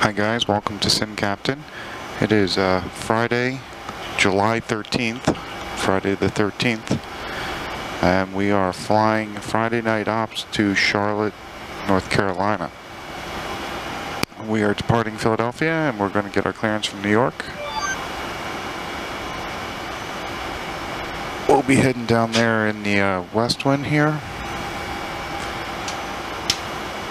Hi guys, welcome to Sim Captain. It is Friday, July 13th, Friday the 13th, and we are flying Friday night ops to Charlotte, North Carolina. We are departing Philadelphia and we're going to get our clearance from New York. We'll be heading down there in the west wind here.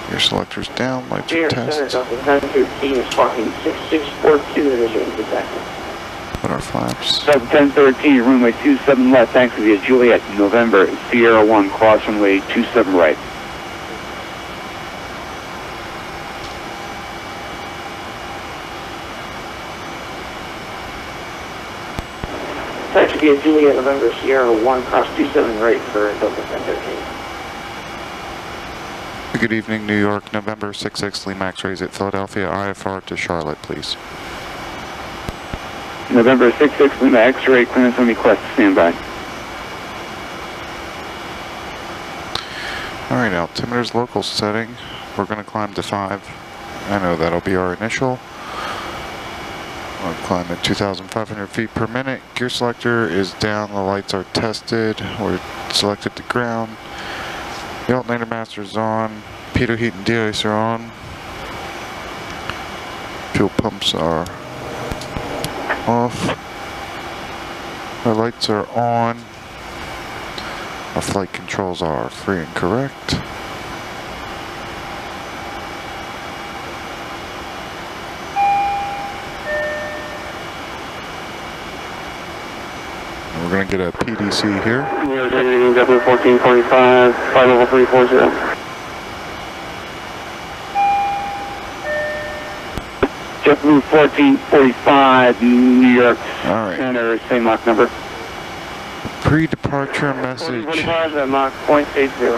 Your selector's down, lights are test. 1013 is parking 6642 division detected. Put our flaps. 1013, runway 27 left, taxi via Juliet, November, Sierra 1, cross runway 27 right. Taxi via Juliet, November, Sierra 1, cross 27 right for Delta 1013. Good evening, New York, November 66, Lima X-rays at Philadelphia, IFR to Charlotte, please. November 66, Lima X-ray, clearance on request, standby. Alright, altimeter's local setting. We're going to climb to 5. I know that'll be our initial. We'll climb at 2,500 feet per minute. Gear selector is down, the lights are tested. We're selected to ground. The alternator master's on, pitot heat and de-ice are on, fuel pumps are off, our lights are on, our flight controls are free and correct. We're going to get a PDC here. JetBlue 1445, flight level 340. JetBlue 1445, New York Center, same Mach number. Pre-departure message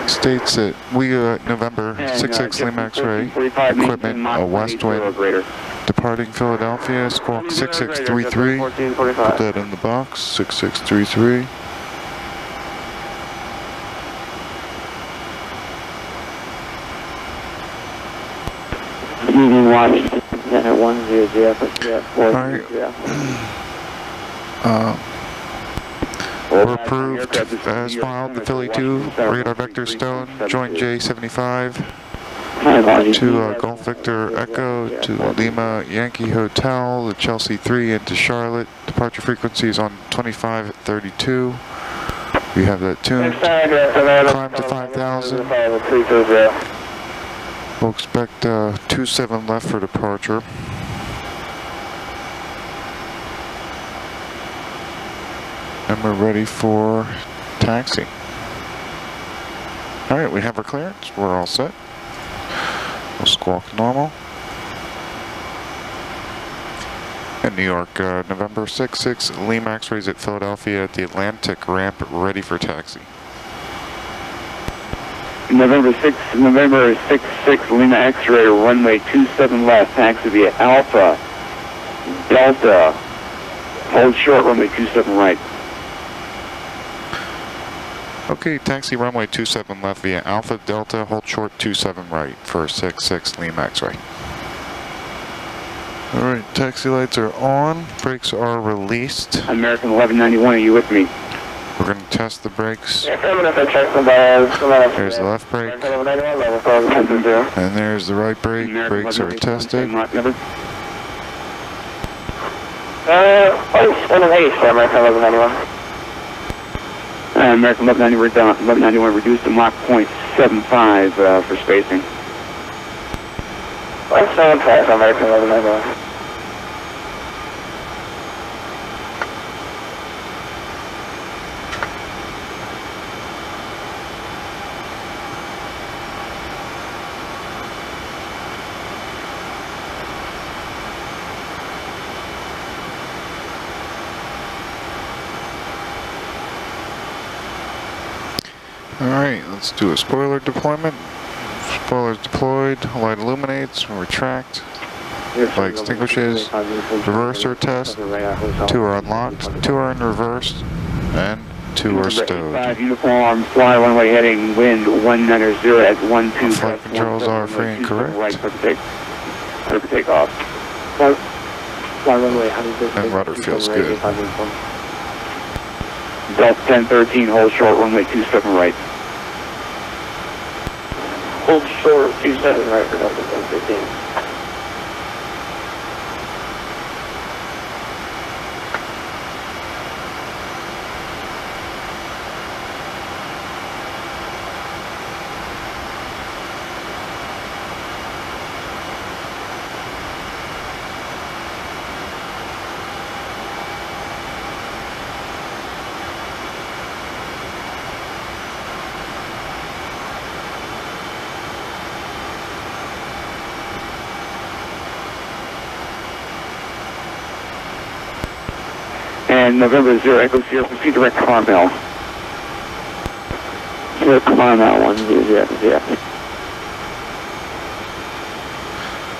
states that we November 66 Lima X-ray, equipment a west wind, departing Philadelphia, squawk 6633, put that in the box, 6633. Evening watch, at 100, we're approved as filed, the Philly 2, radar vector stone, joint J75, to Golf Victor Echo, to Lima Yankee Hotel, the Chelsea 3 into Charlotte, departure frequencies on 2532, we have that tuned, climb to 5,000, we'll expect 27 left for departure. And we're ready for taxi. Alright, we have our clearance. We're all set. We'll squawk normal. In New York, November 66, Lima X-rays at Philadelphia at the Atlantic ramp, ready for taxi. November 66, Lima X-ray, runway 27 left, taxi via Alpha, Delta, hold short, runway 27 right. Okay, taxi runway 27 left via Alpha Delta, hold short 27 right for 66 Lima X-ray. Alright, taxi lights are on, brakes are released. American 1191, are you with me? We're going to test the brakes. There's There's the left brake. And there's the right brake. Brakes are tested. American 1191. American 1191 reduced to Mach 0.75 for spacing. 175, American 1191. Alright, let's do a spoiler deployment. Spoilers deployed, light illuminates, retract, light extinguishes, reverser test, 2 are unlocked, 2 are in reverse, and 2 are stowed. 5 uniform, fly runway heading, wind 190 at 12. Flight controls are free and correct. clear for takeoff. Fly runway 100. And rudder feels good. Delta 1013, hold short, runway 27 right. Hold short, 27 right for Delta 1013. And November 0, Echo Sierra, proceed direct Carmel. Sierra Carmel 100, yeah.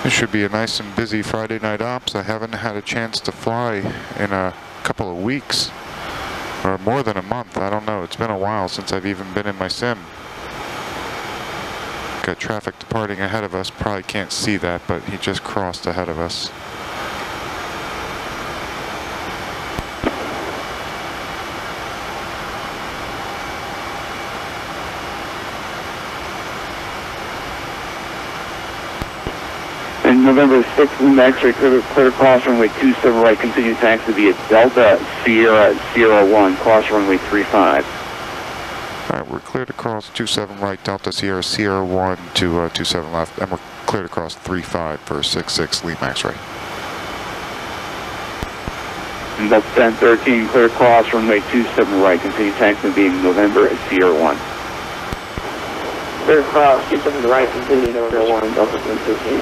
This should be a nice and busy Friday night ops. I haven't had a chance to fly in a couple of weeks, or more than a month. I don't know. It's been a while since I've even been in my sim. Got traffic departing ahead of us. Probably can't see that, but he just crossed ahead of us. And November 6th, Lima X-ray, clear cross runway 27 right, continue taxi via Delta Sierra 01, cross runway 35. Alright, we're clear to cross 27 right, Delta Sierra Sierra 1 to 27 left, and we're clear to cross 35 for 66 Lima X-ray. And Delta 1013, clear cross runway 27 right, continue taxi via November Sierra 1. Clear cross, 27 right, continue November 1, Delta 1013.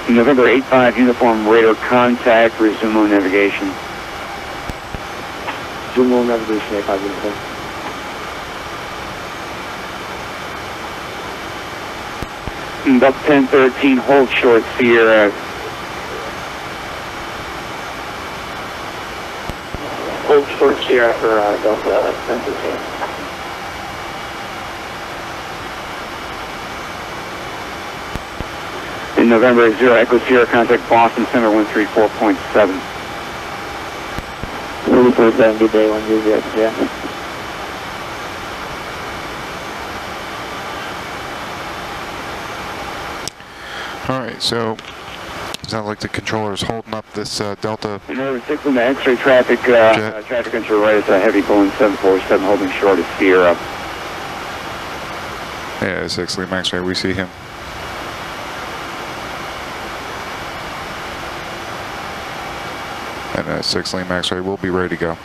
November 85, uniform radar contact, resume on navigation. Zoom on navigation, 85 uniform. Delta 1013, hold short, Sierra. Hold short Sierra for Delta 1013. In November 0, Echo Sierra, contact Boston Center 134.7. 34.7, good day, 100, yeah. Alright, so sounds like the controller's holding up this Delta. In November 6, in the X-ray traffic, traffic control right is a heavy Boeing 747 holding short of Sierra. Yeah, 6 Lima X-ray, we see him. And 6 Lima X-ray will be ready to go.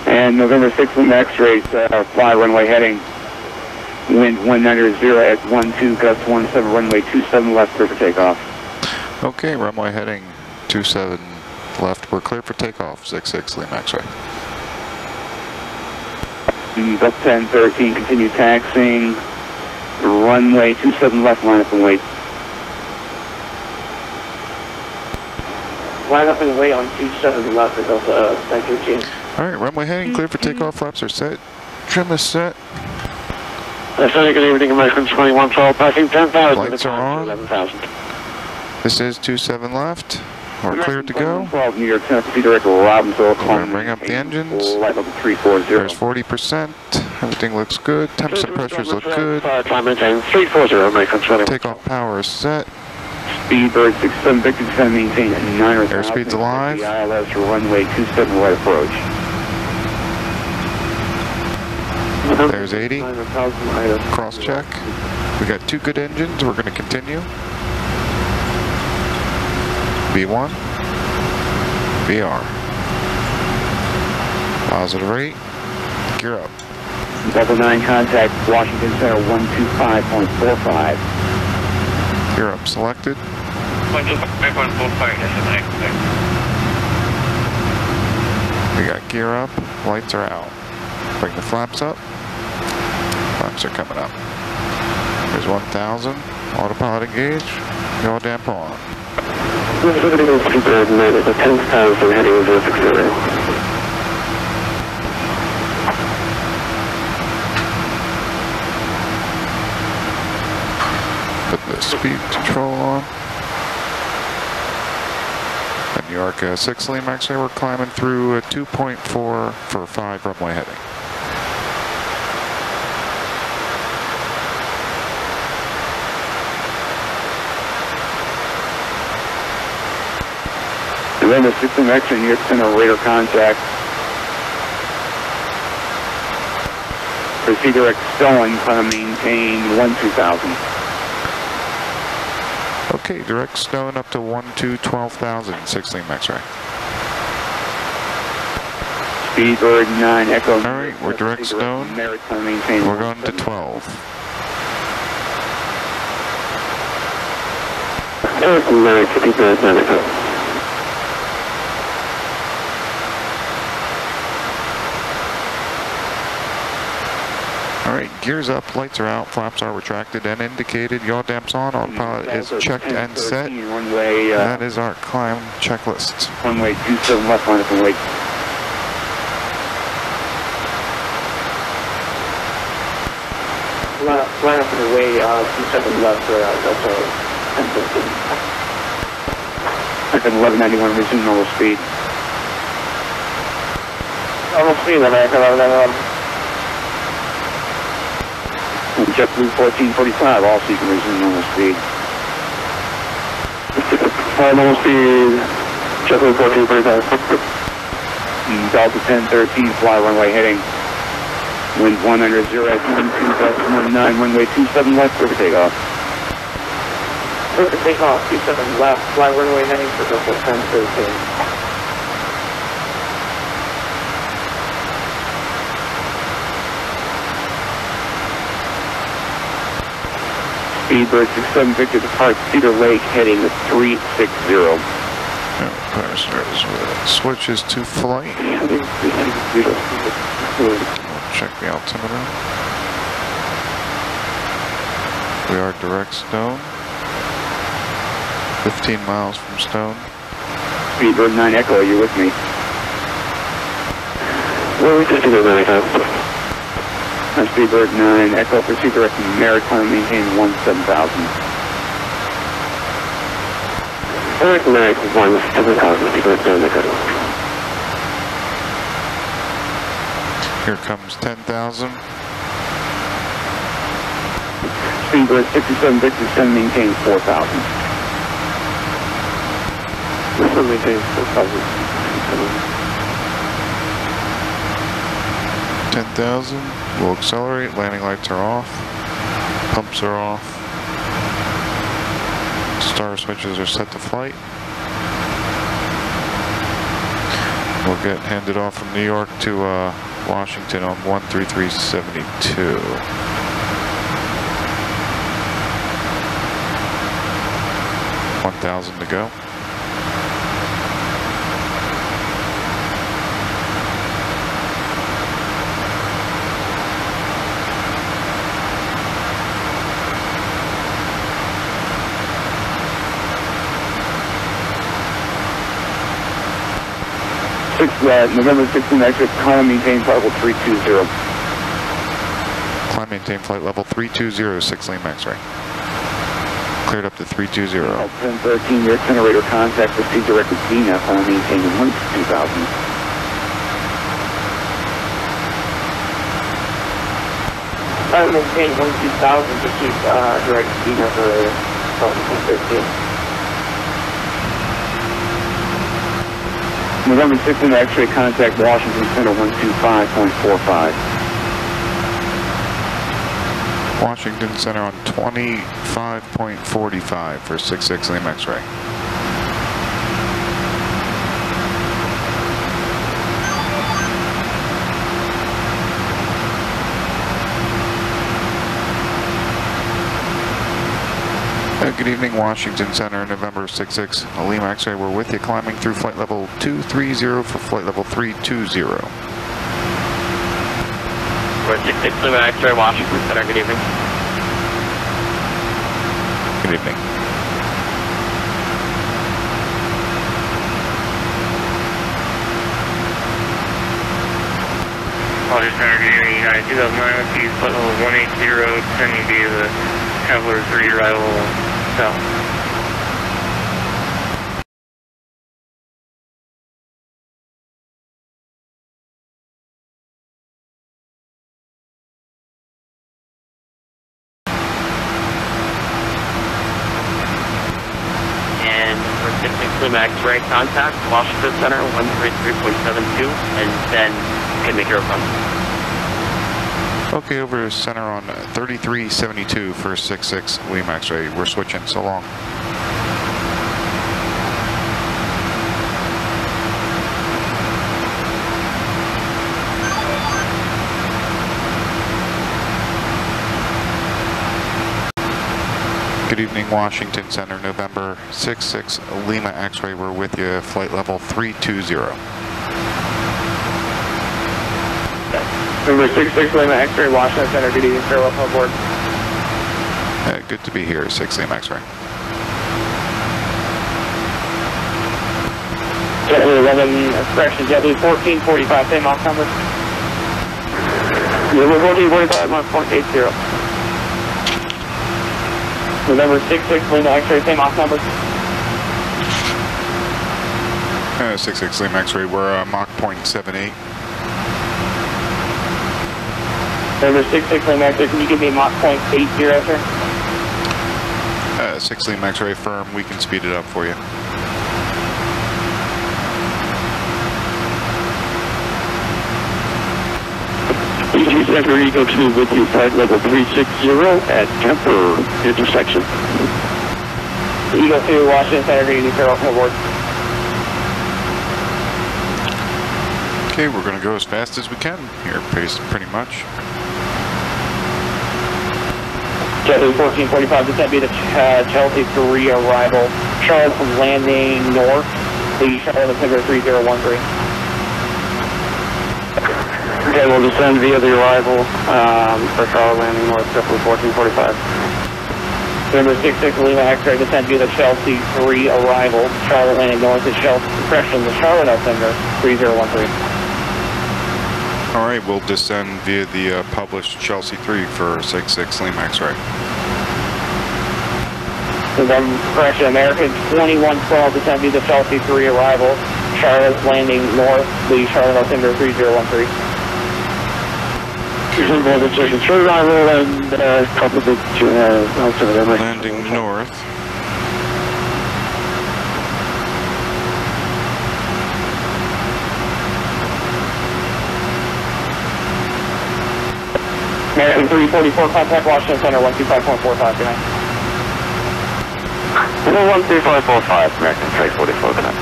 And November 6th, Lima X-rays, fly runway heading, wind 190 at 12, gust 17, runway 27 left, clear for takeoff. Okay, runway heading 27 left, we're clear for takeoff, 66 Lima X-ray. Delta 1013, continue taxiing, runway 27 left, line up and wait. Line up and wait on 27 left for Delta 1013. Alright, runway heading, clear for takeoff, flaps are set, trim is set. Good evening, American 21, so passing 10,000. Lights are on. 11,000. This is 27 left, we're cleared to go. 12, New York, Tennessee, direct Robbinsville, We're going to bring up the engines. Light level 340. There's 40%, everything looks good, temps and pressures look good. Climb maintain 340, American 21. Takeoff power is set. Speedbird 67, Victor 7, maintain 9 Airspeed's alive. The ILS runway 27 right approach. There's 80. Cross check. We got 2 good engines. We're going to continue. V1. VR. Positive rate. Gear up. Double 9 contact, Washington Center 125.45. Gear up selected. 125.45, We got gear up. Lights are out. Bring the flaps up. Flaps are coming up. There's 1,000. Autopilot engage. Yaw damp on. We're going to go to the 10,000 heading 060. Put the speed control on. And New York 6 Lima X-ray, we're climbing through a 2.4 for 5 runway heading. November 6 Lima X-ray, New York Center radar contact. Proceed direct Stelling, climb maintain 12,000. Okay, direct stone up to 12,000, 6 Lima X-ray. Speedbird 9 Echo. All right, we're direct stone. We're going to 12. All right, gears up, lights are out, flaps are retracted and indicated, yaw damps on, autopilot is checked and set. Runway, That is our climb checklist. runway 27 left, line up and wait. Line up and away, 27 left for Delta 1015. 1191, resume normal speed. Normal speed, American 1191. JetBlue 1445, also you can resume normal speed. Normal speed, JetBlue 1445. Delta 1013, fly runway heading. Wind 100, 0x12.19, runway 27 left, clear for takeoff. Clear for takeoff, 27 left, fly runway heading for Delta 1013. Speedbird 67 Victor depart Cedar Lake heading 360. Switches to flight. We'll check the altimeter. We are direct stone. 15 miles from stone. Speedbird 9 Echo, are you with me? Where are we just going to Speedbird 9 Echo, proceed direct Maritime, maintain 17,000. American 17,000, Speedbird 9 Echo. Here comes 10,000. Speedbird 67 Victor 7, maintain 4,000. Maintain 4,000. 10,000. We'll accelerate. Landing lights are off. Pumps are off. Star switches are set to flight. We'll get handed off from New York to Washington on 13372. $1,000 to go. November 16 exit, climb maintain flight level 320. Climb maintain flight level 320, 6 Lima X-ray. Cleared up to 320. 1013, your generator contact, proceed direct to Dina, climb maintain 12000. Climb maintain 12000, proceed direct to Dina for 1013. November 16 X-ray contact Washington Center 125.45. Washington Center on 25.45 for 66 Lima X-ray. Good evening, Washington Center, November 66 Lima X-ray. We're with you, climbing through flight level 230 for flight level 320. We're 66 Lima X-ray, Washington Center, good evening. Good evening. Washington Center, good evening, United 2009, with flight level 180, descending via the Traveler 3 arrival south. And for 66 Lima X-ray contact, Washington Center 133.72, and then you can make your approach. Okay, over to center on 3372 for 66 Lima X-ray. We're switching. So long. Good evening, Washington Center, November 66 Lima X-ray. We're with you, flight level 320. Number 66 Lima X-ray, Washington Center, good evening, sir, welcome aboard. Good to be here, 6 Lima X-ray. JetBlue 11, correction, JetBlue 1445, same Mach number. JetBlue 1445, Mach 0.80. November 66 Lima X-ray, same Mach number. 66 Lima X-ray, we're Mach 0.78. Number 66 Lima X-ray, can you give me Mach 0.80, sir? 6 Lima X-ray firm, we can speed it up for you. EG Center Eagle 2 with you, flight level 360 at Kemper intersection. Eagle 2, Washington Center, good evening, sir, welcome aboard. Okay, we're going to go as fast as we can here, pretty much. JetBlue 1445, descent via the Chelsea 3 arrival. Charlotte from landing north, the Charlotte November 3013. Okay, we'll descend via the arrival for Charlotte landing north, JetBlue 1445. November 66 Lima X-ray, descent via the Chelsea 3 arrival. Charlotte landing north is Chelsea compression, the Charlotte November 3013. All right, we'll descend via the published Chelsea 3 for 66 Lima X-ray. November correction, American 2112, descend via the Chelsea 3 arrival. Charlotte landing north, the Charlotte November 3013. True arrival and couple of Landing north. American 344, contact Washington Center, 125.45, good night. 13545, American 344, good night.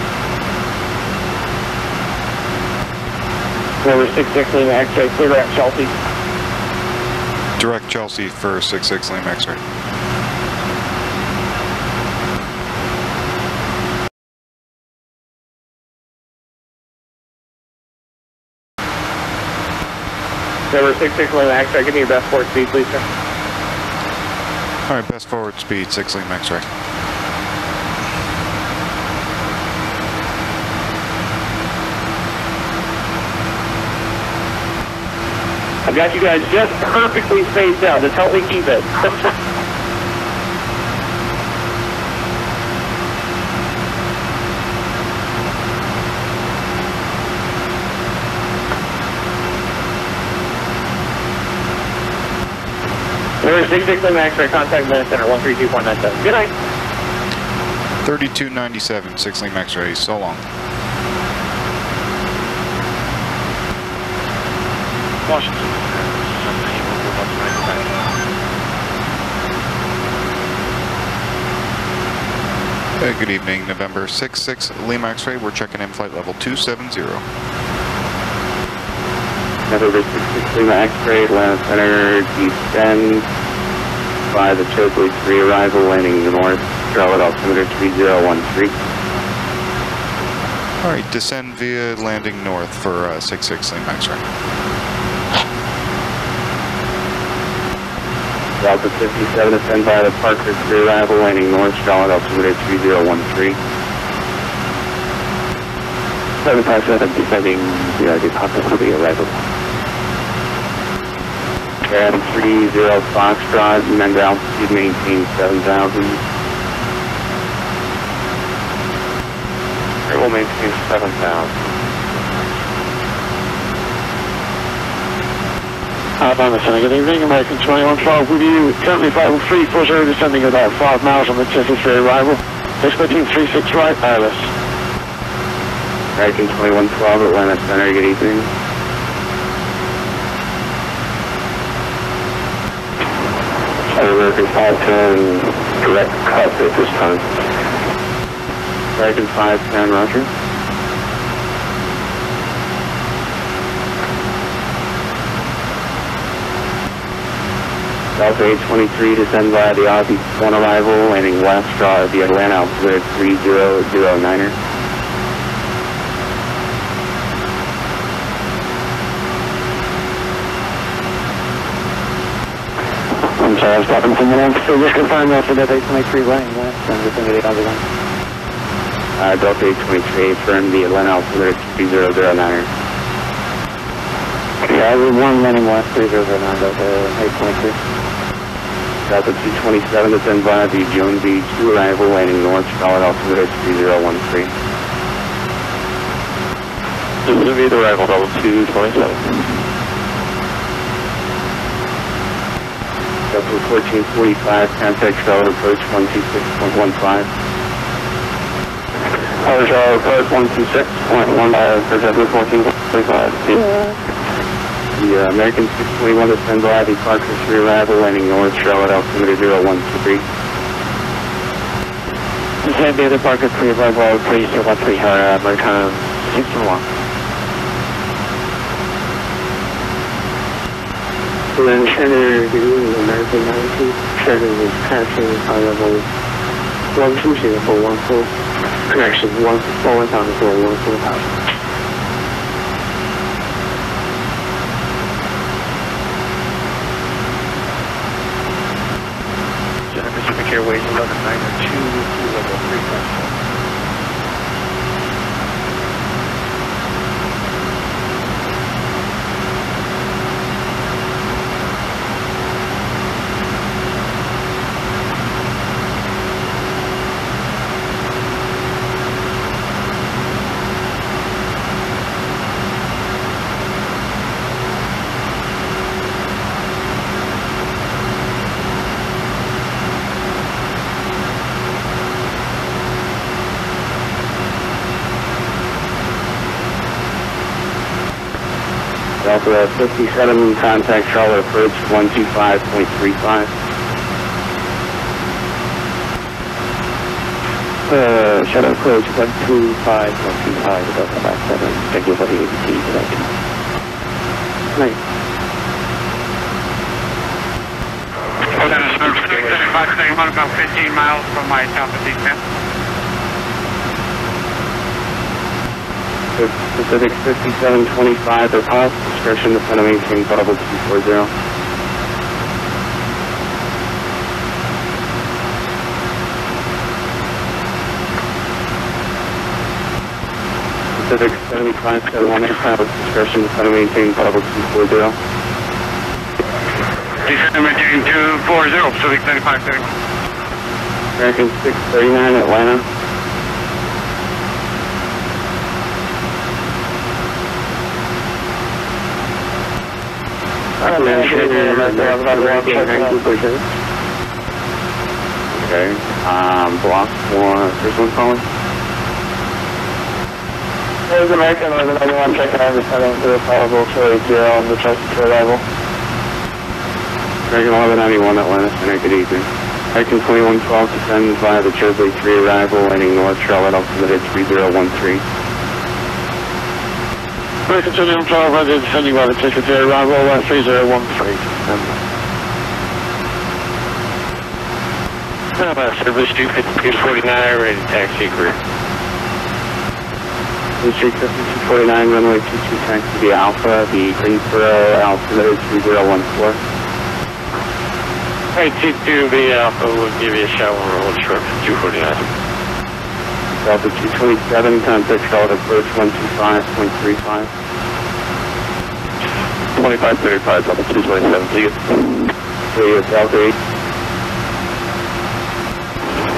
Number 66 Lima X-ray, clear at Chelsea. Direct Chelsea for 66 Lima X-ray. Number 66 Lima X-ray, give me your best forward speed, please, sir. All right, best forward speed, 6 Lima X-ray. I've got you guys just perfectly spaced out. Just help me keep it. Number 66 Lima X-ray, contact Atlanta Center, 132.97. Good night. 3297, 6 Lima X-ray, so long. Washington. Good evening, November 66 Lima X-ray. We're checking in flight level 270. November 66 Lima X-ray, Atlanta Center, descend by the Chocolate 3 arrival, landing north, Charlotte altimeter 3013. All right, descend via landing north for 66 Lima X-ray. Delta 57, ascend by the Parker 3 arrival, landing north, Charlotte altimeter 3013. 757, descending via the Parker 3 arrival. And 30 Foxtrot, amend altitude, maintain 7,000. It will maintain 7,000. Alabama Center, good evening, American 2112 with you. Currently flight 340 descending about 5 miles on the Texas Ferry arrival. Expecting 36 right, wireless. American 2112, Atlanta Center, good evening. American 510, direct cockpit this time. American 510, roger. Delta 823, descend via the Aussie 1 arrival, landing west, draw the Atlanta altimeter 3009er. I'm sorry, I was talking to someone else. So just confirm that for that 823 running west and within the Aussie 1. Delta 823, affirm the Atlanta altimeter 3009er. Yeah, I was 1 landing west 3009, Delta 823. Delta 227, descend via the Jones B 2 arrival, landing north, Charlotte altimeter 3013. This is the arrival, Delta 227. Delta 1445, contact Charlotte approach 126.15. Charlotte approach 126.15, for Delta 1445. The American 621 descend via the Parker 3 arrival, landing north, Charlotte altimeter 013. Descend via the Parker 3 arrival, 3013, American 621. Atlanta Center, good evening, American 92. Center is passing high level 120 connection 1,000. Pacific Airways 1192 level 3 Delta 57, contact Charlotte approach 125.35. Charlotte approach 125.25, Delta 57. Thank you for the ABT connection. Right. About 15 miles from my Delta descent. Pacific 5725, the cost discretion to kind of maintain level 240. Pacific 7571, aircraft discretion to kind of maintain level 240. Descend maintain 240, Pacific 7571. American 639, Atlanta. Okay, block one, first one calling. There's American 1191 checking on the setting to the probable 280 on the Texas arrival. American 1191 Atlanta Center, good evening. American 2112 descends via the Jersey 3 arrival, landing north, Charlotte, altimeter 3013. American 2112, descending via the Jersey 3 arrival, 3013. Service 250-249, ready to taxi career. Street 5249, runway 22 taxi via Alpha, the Greensboro, altimeter 3014. Hey, T2 via Alpha, we'll give you a shower roll short for 249. Delta 227, contact Charlotte approach 125.35. 2535, Delta 227, see you. Delta 8.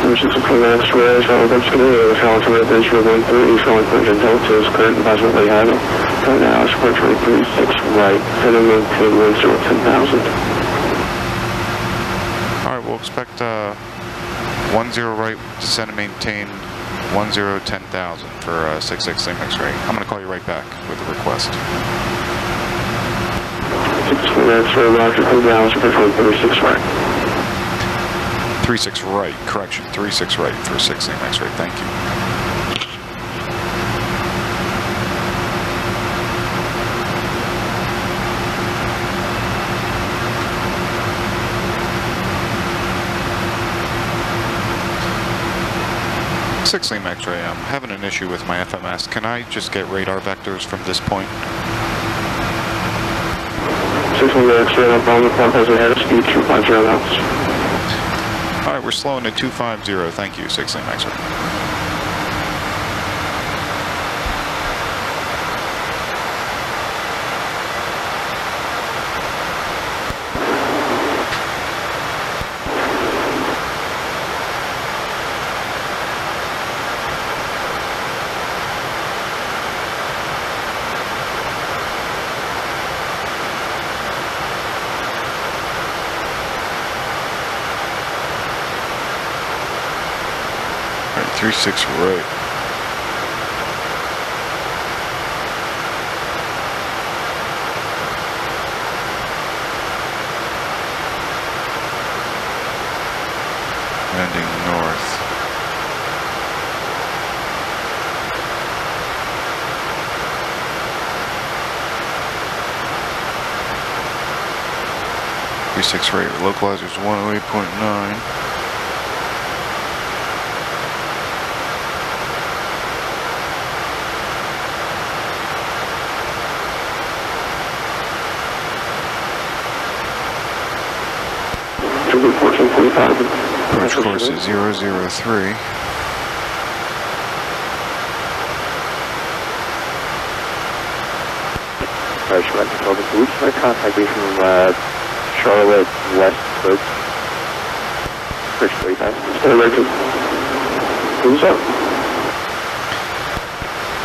Mission Supplement X-ray, Charlotte Upscale, altimeter 3013, showing Virgin Delta is current approximately having 10 hours, approximately 36 right, center maintain 10,000. Alright, we'll expect 10 right, descend and maintain 10,000 for 66 Lima X-ray. I'm going to call you right back with a request. 6 X-ray, Roger, 10 hours, approximately 36 right. 36 right, correction, 36 right for 6 Lima X-ray, thank you. Six Lima X-ray, I'm having an issue with my FMS. Can I just get radar vectors from this point? 6 Lima X-ray, up on the front has a head of speed 250 knots. Alright, we're slowing to 250, thank you, 6 Lima X-ray. Alright, 36 right. Landing north. Six rate, localizers 108.9. Approach course is 003. Which my contact me from Charlotte West Coast. First 35. Who's up?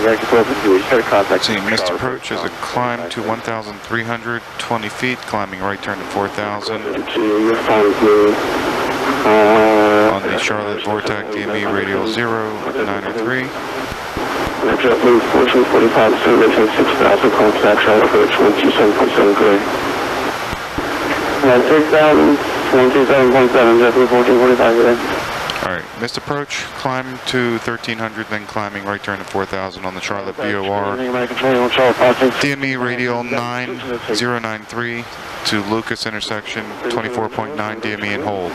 American 12 and 2, we just had a contact. See, missed approach is a climb to 1,320 feet, climbing right turn to 4,000. On the Charlotte Vortac DME radial 093. JetBlue 1445, maintain 6,000, contact Charlotte approach 127.73. 6,000, 127.7, JetBlue 1445 today. Alright, missed approach, climb to 1,300, then climbing right turn to 4,000 on the Charlotte BOR. DME radial 9093 to Lucas intersection, 24.9 DME and hold.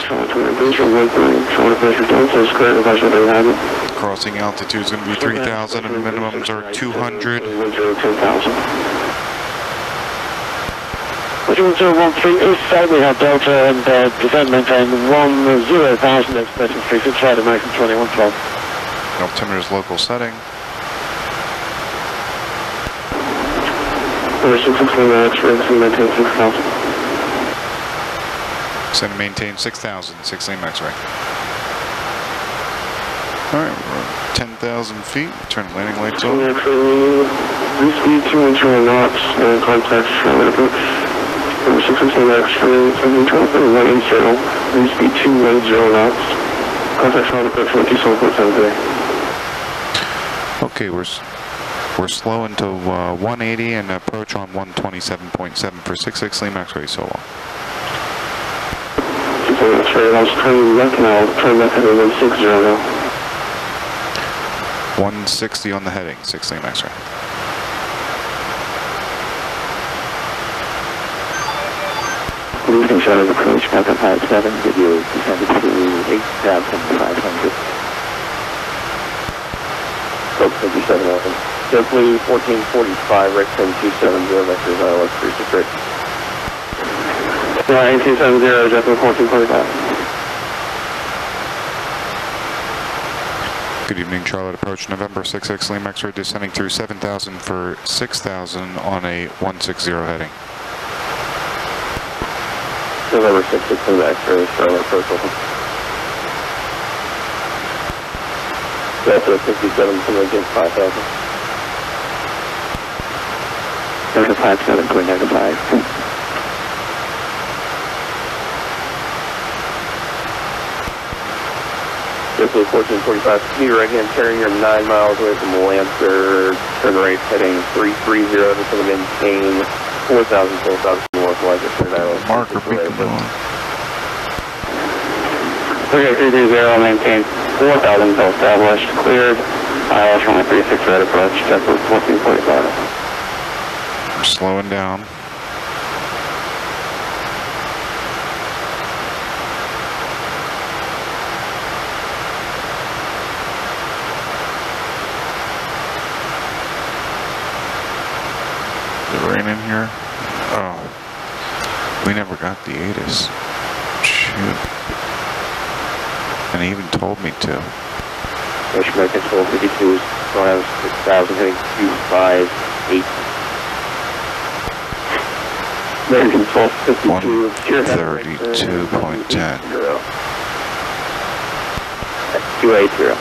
Crossing altitude is going to be 3,000 and minimums are 200. 213 east side, we have Delta and descend maintain 10,000, expression 365, American 2112. Altimeter's local setting. 6,000, maintain 6,000. Send and maintain 6,000, 6 Lima X-ray. Alright, we're at 10,000 feet, turn landing lights on. Speed 210 knots, and contact Charlotte approach. 6,000 X-ray, 180, speed 210 knots. Contact Charlotte approach 127.73. Okay, we're slowing to 180 and approach on 127.7 for 66 Lima X-ray, so long. 6,000 straight, I'll turn left now, turn left heading 160 now. 160 on the heading, 6 lane X-ray. Losing shuttle approach, Delta 57, give you descended to 8,500. Coke 57 open. JetBlue 1445, right 10-270, vectors ILS 368. Right, 270, JetBlue 1445. Good evening, Charlotte approach, November 66 Lima X-ray descending through 7,000 for 6,000 on a 160 heading. November 66 Lima X-ray, Charlotte approach open. Delta 57, coming against 5,000. Delta 57, going down to 5. JetBlue 1445, continue right hand turning, you're 9 miles away from Lancer, turn right heading 330, just going to maintain 4,000, 12,000 northwise at Third Island. Marker beacon on. Okay, 330, maintain 4,000 until established, cleared. ILS runway 36 right approach, JetBlue 1445. We're slowing down. Is it raining here? Oh, we never got the ATIS. Shoot. And he even told me to. Rush American 1252 is going out 6,000, heading 258. American 1252, 132.10. 280.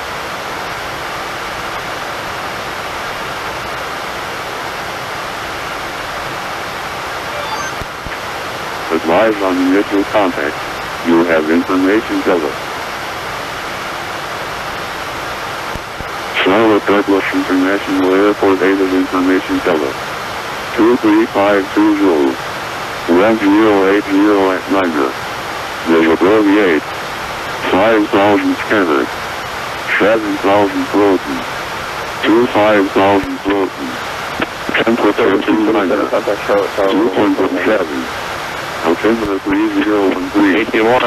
Advise on initial contact. You have information Delta. Charlotte Douglas International Airport Aided Information Delta. 23520. 1080 at Niagara. Visibility 8. 5,000 scattered. 7,000 floating. 25,000 floating. Temperature 2 Niagara. 2.7. Altimeter 3013. 81,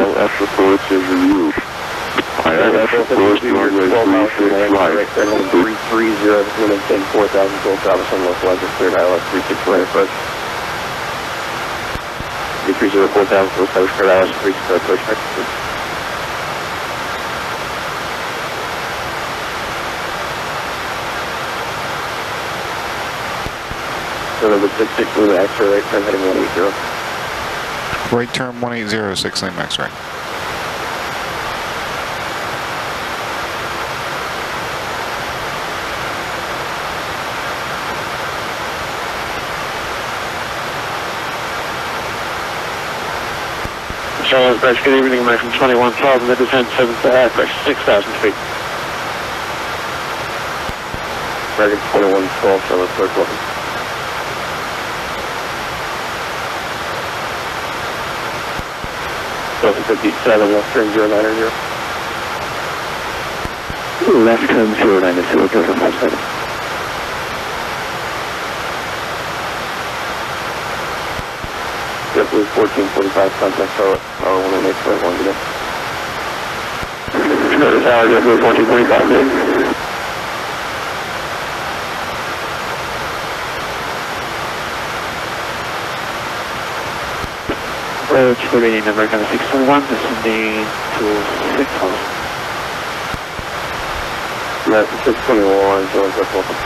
ILS approach is in use. ILS approach runway 36 right. 330, that's going to maintain 4,000, 12,000 on localizer, cleared ILS 36 right approach. 330, 4,000, localizer, cleared ILS 36 right approach. November 66 Lima X-ray, right turn heading 180. Right turn 180, 6 lane X-ray. Charlotte Bridge, good evening, American 2112, and the descent 6,000 feet. American 2112, Charlotte Bridge, welcome. Delta 57, left turn 090. Left turn 090, Delta 57. JetBlue 1445, contact Charlotte, tower 118.1 today. Charlotte Tower, JetBlue 1445, Approach, remaining American 621, descending to 6,000. American 621, Charlotte Bridge, welcome.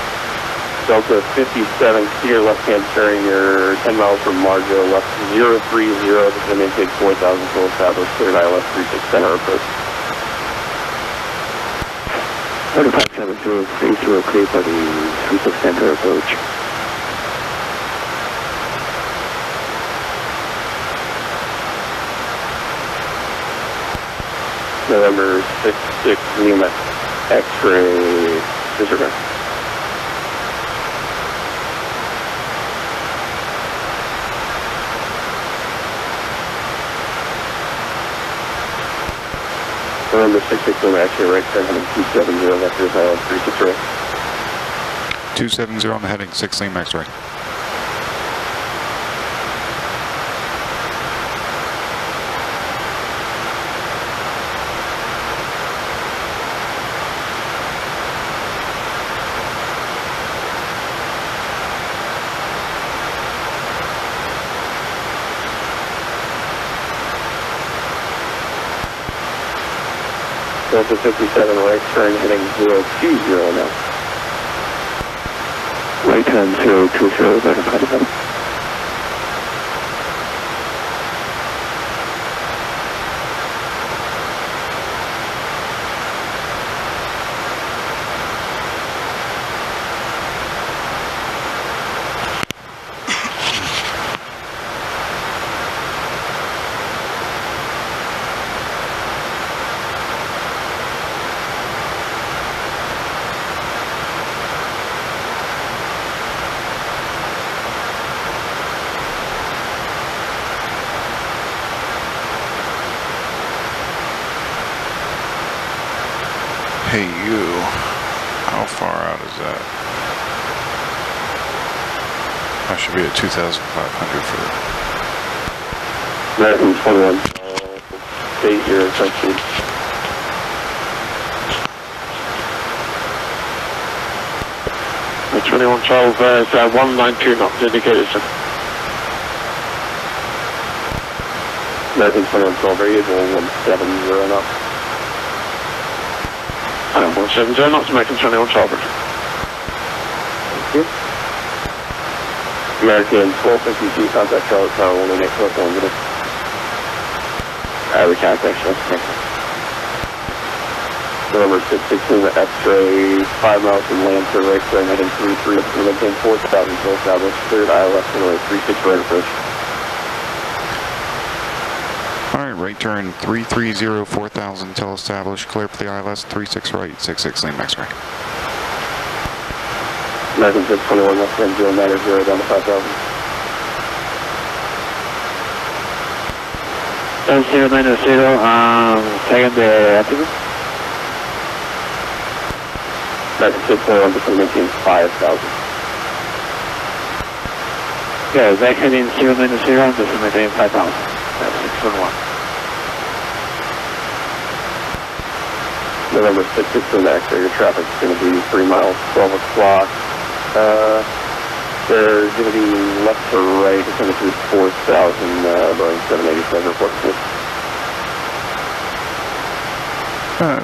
Delta 57, clear left-hand turning, you're 10 miles from Margo, left 030, this is going to take 4,000 full established, cleared ILS 36 center approach. 3572, 30, clear for the 36 center approach. November 66 Lima X-ray, disregard. November 661, actually right turn heading 270, vectors island 36 right. 270 on the heading, 16 max right. Delta 57 right turn heading 020 now. Right hand 020, verify. Hey you, how far out is that? I should be at 2,500 for that. American 21, state your attention. The 21 Charles, it's 192 knots indicated, sir. American 21 12, very able 170 knots. 170 knots, American 21 12. Thank you. American 1252, contact Charlotte Tower 118 plus 1 minute. We can't actually. November 616, X-ray 5 miles from Lancer, right turn heading 33, maintain 4,000 till established, cleared ILS runway 36 right approach. Alright, right turn 330, 4,000 till established, clear for the ILS 36 right, 66 lane max right. American 621, left hand 090 down to 5,000. 090, second altitude. American 621, just maintain 5,000. Yeah, back heading 090, just maintain 5,000. That's 611. November 616, X-ray, your traffic's going to be 3 miles, 12 o'clock. They're going to be left to right, it's going to be 4,000, Boeing 787, report to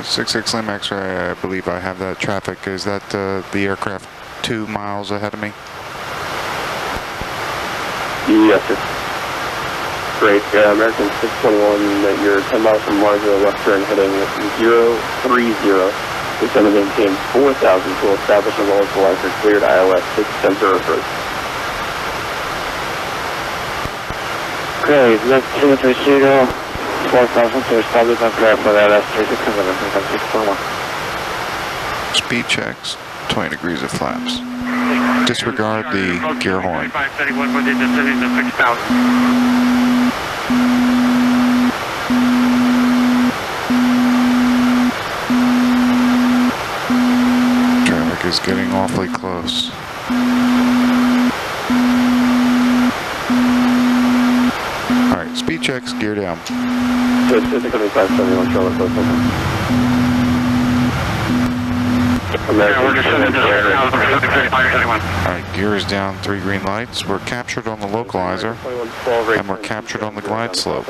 66 lane max right, I believe I have that traffic. Is that the aircraft 2 miles ahead of me? Yes, sir. Great. American 621, you're 10 miles from Largo, left turn heading 030. It's going to maintain 4,000 to establish a low equalizer cleared ILS 610 approach. Okay, left 230, 4,000 to establish and clear for the ILS 3600, 611. Speed checks, 20 degrees of flaps. Disregard the gear horn. Traffic is getting awfully close. Alright, speed checks, gear down. It's 571 Charlotte, close Alright, gear is down, 3 green lights. We're captured on the localizer, and we're captured on the glide slope.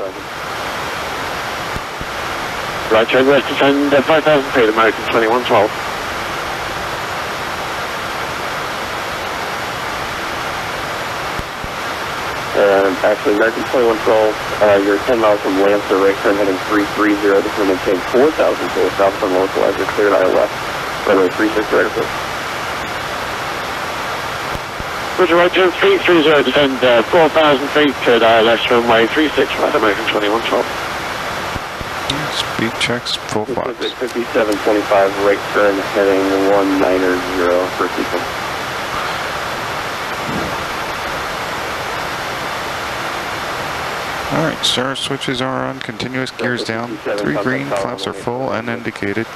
Right, turn west to send 5,000 feet, American 2112. Actually, American 2112, you're 10 miles from Lancer, right turn heading 330, this will maintain 4,000 to establish on localizer, cleared ILS, runway 36 right approach. Roger, right turn 330, descend 4,000 feet, cleared ILS, runway 36 right, American 2112. Speed checks, full flaps. 5725, right turn heading 190 for sequence. Alright, star switches are on, continuous gears down, 3 green, flaps are full and indicated.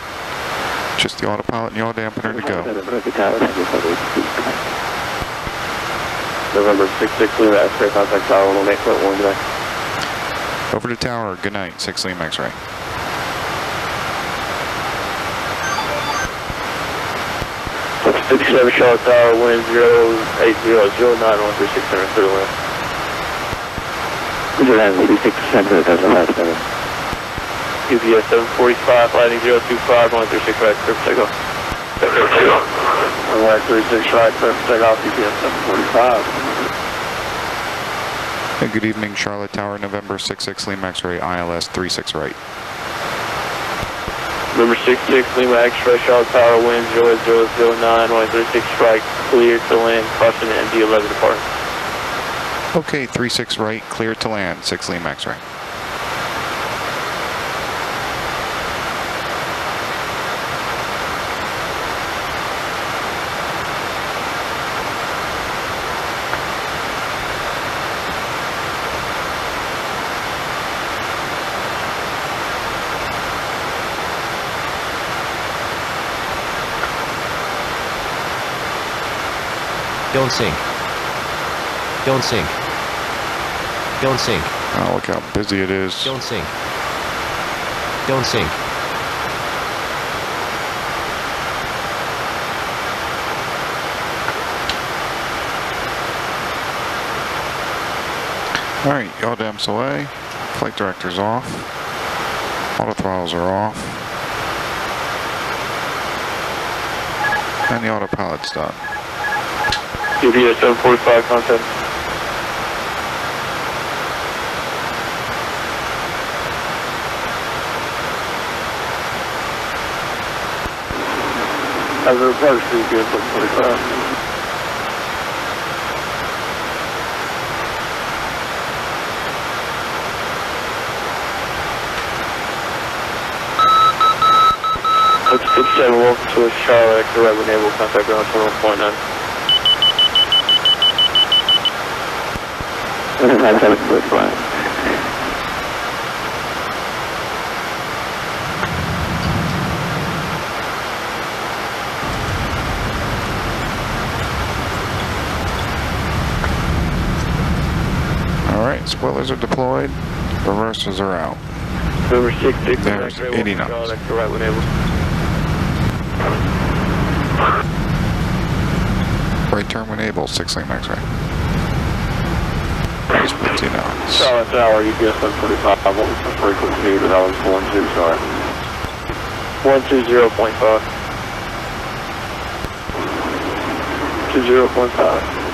Just the autopilot and yaw dampener to go. November 66 Lima X-ray, contact tower 18.1 today. Over to tower, good night, 6 Lima X-ray. Seven Charlotte Tower, wind 08009 136 center, clear to land. Good land, 86 center, that's the last center. UPS 745, landing 025, 136 right, clear for takeoff. Clear for takeoff. 136 right, clear for takeoff, UPS 745. Hey, good evening, Charlotte Tower, November 66 Lima X-ray, ILS 36 right. November 66 Lima X-ray, Charlotte Tower, wind 0009 136 right, clear to land, caution MD-11 departing. Okay, 36 right, clear to land, 6 Lima X-ray. Don't sink. Don't sink. Don't sink. Oh, look how busy it is. Don't sink. Don't sink. Alright, yaw damps away. Flight director's off. Auto throttles are off. And the autopilot's done. UPS 745, contact. As a approach to UPS 745. Let's 67, welcome to Charlotte, direct enable, contact ground 21.9. Alright, spoilers are deployed, reversers are out. November 66, There's 80 knots. direct enable. Right turn when able, 6 Lima X-ray. 15 knots. Charlotte Tower, UPS 745, what was the frequency that I was going to, sorry? 120.5. 20.5.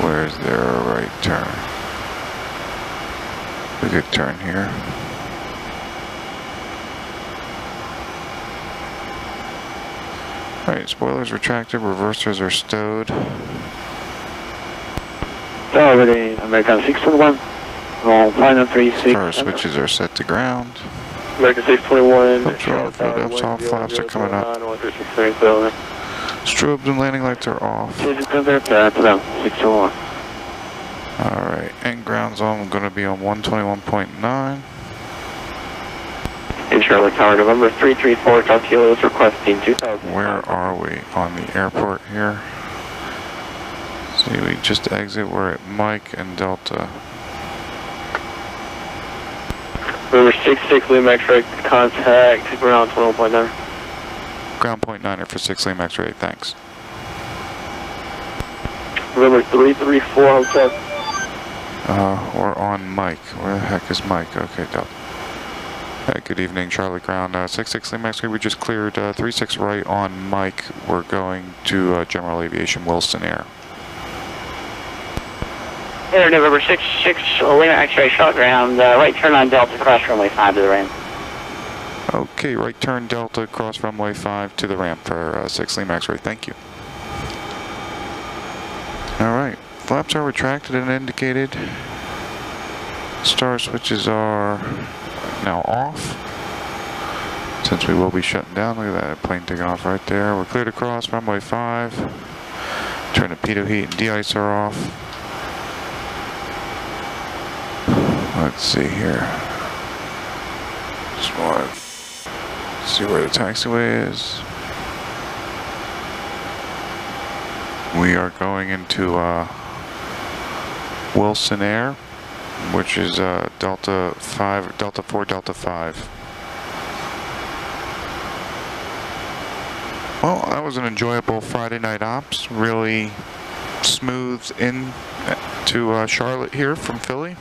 Where's their right turn? We could turn here. Alright, spoilers retracted, reversers are stowed. Tower ready, American 621. Roll final 36. Power switches are set to ground. American 621. Flaps are off, flaps off, flaps are coming up. Strobes and landing lights are off. 621. Alright, and ground zone going to be on 121.9. In Charlotte Tower, November 334, John Kilo is requesting 2000. Where are we? On the airport here. See, we just exit. We're at Mike and Delta. November 66, Lima X-ray, contact ground 21.9. Ground point 9er for 6 Lima X-ray, thanks. November 334, hotel. We're on Mike. Where the heck is Mike? Okay, Delta. Hey, good evening, Charlie Ground. 66 Lima X-ray, we just cleared 36 right on Mike. We're going to General Aviation Wilson Air. Air November 66 Lima X-ray, short ground, right turn on Delta, cross runway 5 to the ramp. Okay, right turn Delta, cross runway 5 to the ramp for 6 Lima X-ray, thank you. Alright, flaps are retracted and indicated. Star switches are now off. Since we will be shutting down, look at that plane taking off right there. We're cleared across runway 5. Turn the pitot heat and de-icer off. Let's see here. Just want to see where the taxiway is. We are going into Wilson Air, which is Delta 4, Delta 5. Well, that was an enjoyable Friday night ops. Really smooth in to Charlotte here from Philly.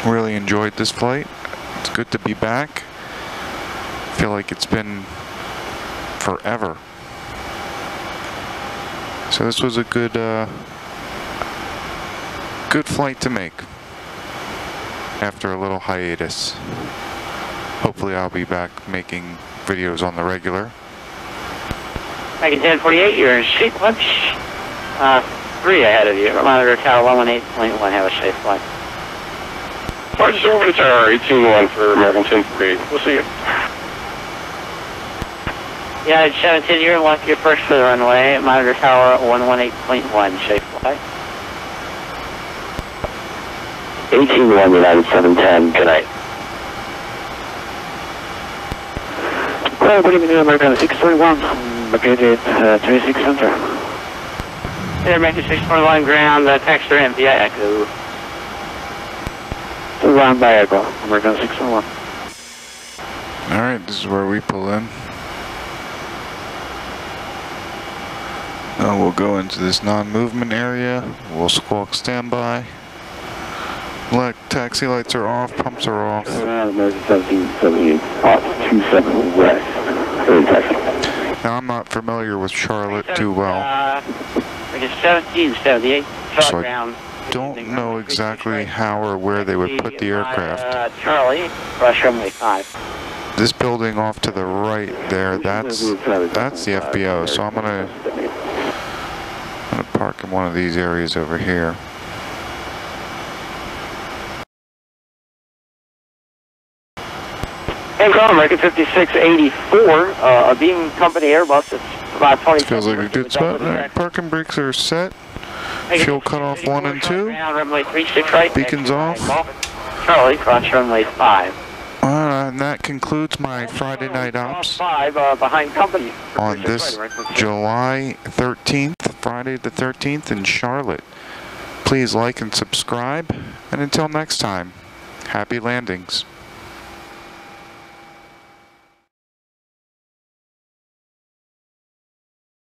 Really enjoyed this flight. It's good to be back. Feel like it's been forever. So this was a good good flight to make after a little hiatus. Hopefully I'll be back making videos on the regular. American 1048, you're in sequence 3 ahead of you. Monitor tower 118.1, have a safe flight. Flight over to tower 18-1 for American 1048. We'll see you. United 17, you're in lock your first for the runway. Monitor tower 118.1, safe flight. 18-1, United 710, good night. Well, good evening, American 631. Located 36 Center. Hey, American 641 ground, taxi ramp via Echo. To ground by Echo, American 641. Alright, this is where we pull in. Now we'll go into this non-movement area. We'll squawk standby. Taxi lights are off, pumps are off. American 1778, off 27 west. Now I'm not familiar with Charlotte too well, American 1778, so I don't know exactly how or where they would put the aircraft. Charlie, rush runway 5. This building off to the right there, that's the FBO, so I'm gonna park in one of these areas over here. And call American 5684, a Beam Company Airbus. It's about 20. Feels like a good spot. Alright, parking brakes are set. Fuel cutoff 1 and 2. Runway 36 right. Beacons off. Charlie, cross runway 5. And that concludes my Friday night ops 5 behind company. on this July 13th, Friday the 13th in Charlotte. Please like and subscribe, and until next time, happy landings.